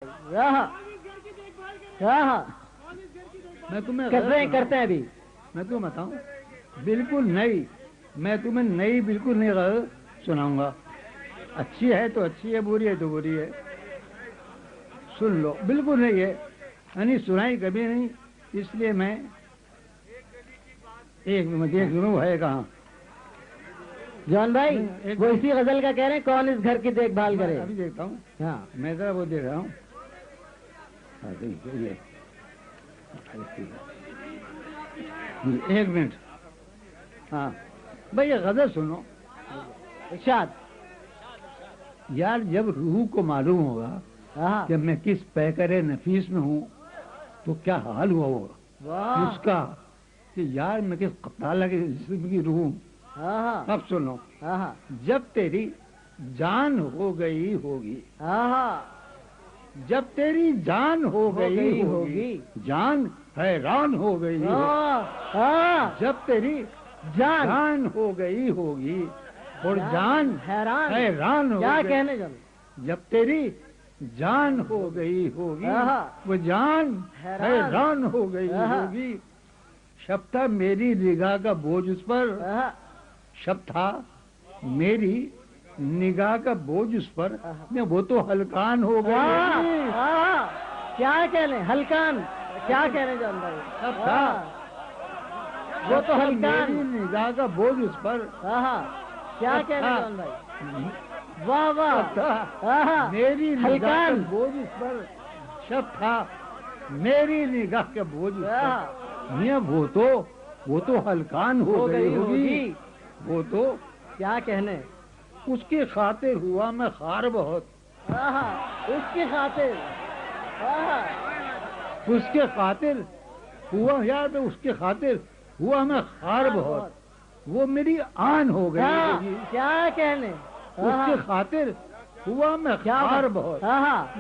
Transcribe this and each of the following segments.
میں تمہیں کرتے ہیں ابھی میں تمہیں بتاؤں بالکل نئی، میں تمہیں نئی بالکل نئی غزل سناؤں گا. اچھی ہے تو اچھی ہے، بری ہے تو بری ہے، سن لو. بالکل نہیں ہے، یعنی سنائی کبھی نہیں، اس لیے میں ایک دیکھ لوں ہے کہاں. جان بھائی وہ اسی غزل کا کہہ رہے ہیں کون اس گھر کی دیکھ بھال کرے. ابھی دیکھتا ہوں. ہاں میں ذرا وہ دیکھ رہا ہوں. ایک منٹ. ہاں بھائی یہ غزل سنو. ارشاد. یار جب روح کو معلوم ہوگا کہ میں کس پیکر نفیس میں ہوں تو کیا حال ہوا ہوگا اس کا کہ یار میں کس قطالہ کے جسم کی روح ہوں. اب سنو. جب تیری جان ہو گئی ہوگی، جب تیری جان ہو گئی ہوگی، جان حیران ہو گئی ہوگی. جب تیری جان ہو گئی ہوگی اور جان حیران ہو کیا گئی. کہنے جان. جب تیری جان ہو گئی ہوگی وہ جان حیران ہو گئی ہوگی. شب تھا میری نگاہ کا بوجھ اس پر، شب تھا میری نگاہ کا بوجھ اس پر، وہ تو ہلکان ہو گئی. کیا کہنے ہلکان، کیا کہنے جان بھائی. شب تھا وہ تو میری ہلکان. نگاہ کا بوجھ اس پر، کیا کہنے جان بھائی. واہ واہ. میری نگاہ کا ہلکان. بوجھ اس پر، شب تھا میری نگاہ کا بوجھ اس پر. میاں وہ تو ہلکان ہو گئی ہوگی. وہ تو کیا کہنے. اس کی خاطر ہوا میں خار بہت. اس کی خاطر. اس کے خاطر ہوا یاد، اس کے خاطر ہوا میں خار بہت. وہ میری آن ہو گئی ہوگی. کیا کہنے. اس کی خاطر ہوا میں خار بہت.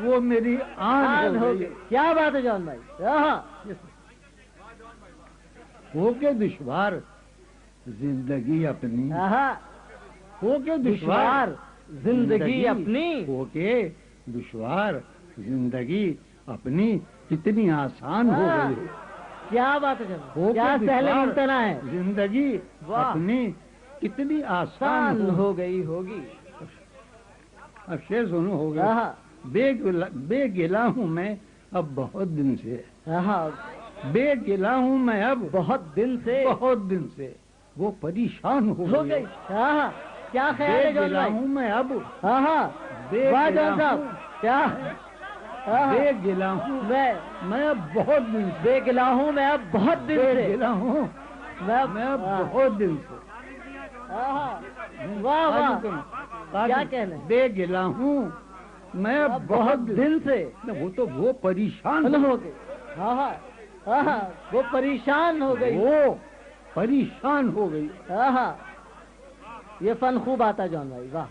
وہ میری آن ہو گئی. کیا بات ہے جان بھائی. ہو کے دشوار زندگی اپنی، ہو کے دشوار زندگی اپنی، ہو کے دشوار زندگی اپنی کتنی آسان ہو گئی. کیا بات ہے. ہو کیا کے سہل دشوار ممتنا ہے. زندگی اپنی کتنی آسان ہو گئی ہوگی. اب شعر سنو. ہو گیا. بے گلا ہوں میں اب بہت دن سے، بے گلا ہوں میں اب بہت دن سے، بہت دن سے. وہ پریشان ہو گئی. کیا بے خیال ہے جان گلا بھائی. ہوں میں اب بے واہ جان صاحب. کیا بے گلا ہوں میں اب بہت دن سے. بے گلا ہوں میں اب بہت دن بے سے. گلا ہوں میں اب بہت دن سے. واہ واہ. کیا کہنا. بے گلا ہوں میں اب بہت دن سے. وہ تو وہ پریشان ہو گئی. وہ پریشان ہو گئی. وہ پریشان ہو گئی. یہ فن خوب آتا جان بھائی. واہ.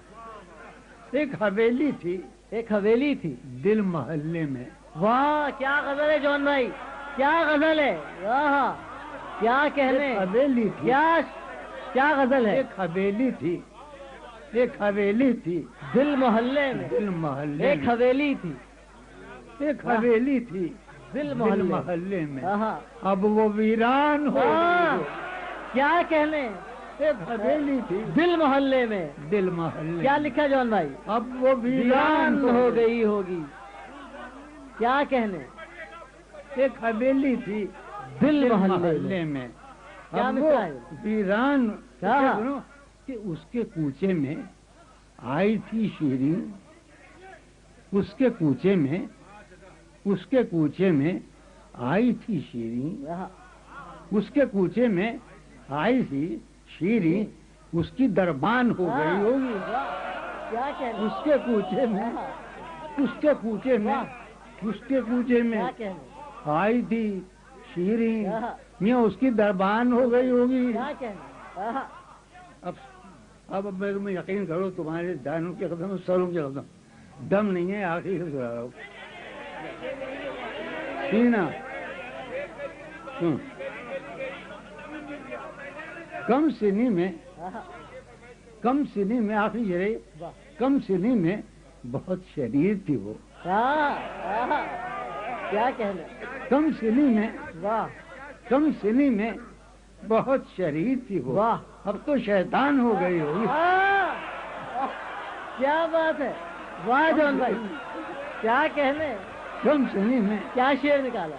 ایک حویلی تھی، ایک حویلی تھی دل محلے میں. واہ کیا غزل ہے جان بھائی. کیا غزل ہے. کیا کہنے. حویلی تھی. کیا غزل ہے. ایک حویلی تھی، ایک حویلی تھی دل محلے میں. دل محلے. ایک حویلی تھی، ایک حویلی تھی دل محلے میں. اب وہ ویران ہو گئی. کیا کہنے. ایک حویلی تھی دل محلے میں. دل محلے. کیا لکھا جان بھائی. اب وہ ویران ہو گئی ہوگی. کیا کہنے. ایک حویلی تھی دل محلے میں. اب وہ ویران کہ اس کے کوچے میں آئی تھی شیریں. اس کے کوچے میں، اس کے کوچے میں آئی تھی شیریں. اس کے کوچے میں آئی تھی شیریں. اس کی دربان ہو گئی ہوگی. کیا کہنے. اس کے کوچے میں، اس کے کوچے میں، اس کے کوچے میں آئی تھی شیریں. یہ اس کی دربان ہو گئی ہوگی. اب میں یقین کرو تمہارے دانوں کے قدم سروں کے قدم دم نہیں ہے. آخری سے سنا رہا ہوں. سینا کم سنی میں، کم سنی میں آخری رہی. کم سنی میں بہت شریر تھی وہ. کیا کہنا. کم سنی میں واہ کم سنی میں بہت شریر تھی وہ. واہ اب تو شیطان ہو گئی ہوگی. کیا بات ہے. واہ جون بھائی کیا کہنے. کم سنی میں کیا شعر نکالا.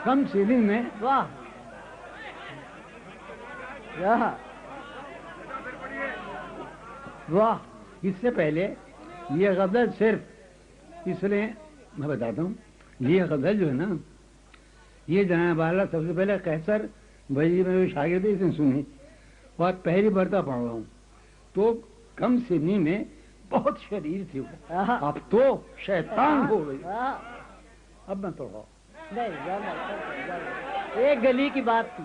کم سنی میں واہ واہ. اس سے پہلے یہ غزل صرف اس لیے میں بتاتا ہوں. یہ غزل جو ہے نا یہ جناب والا سب سے پہلے قیصر بھائی میں شاگرد اس نے سنی اور پہلی برتا پڑھ رہا ہوں تو کم سنی میں بہت شریر تھی وہ. اب تو شیطان ہو گئی. ہاں اب میں پڑھا نہیں ایک گلی کی بات تھی.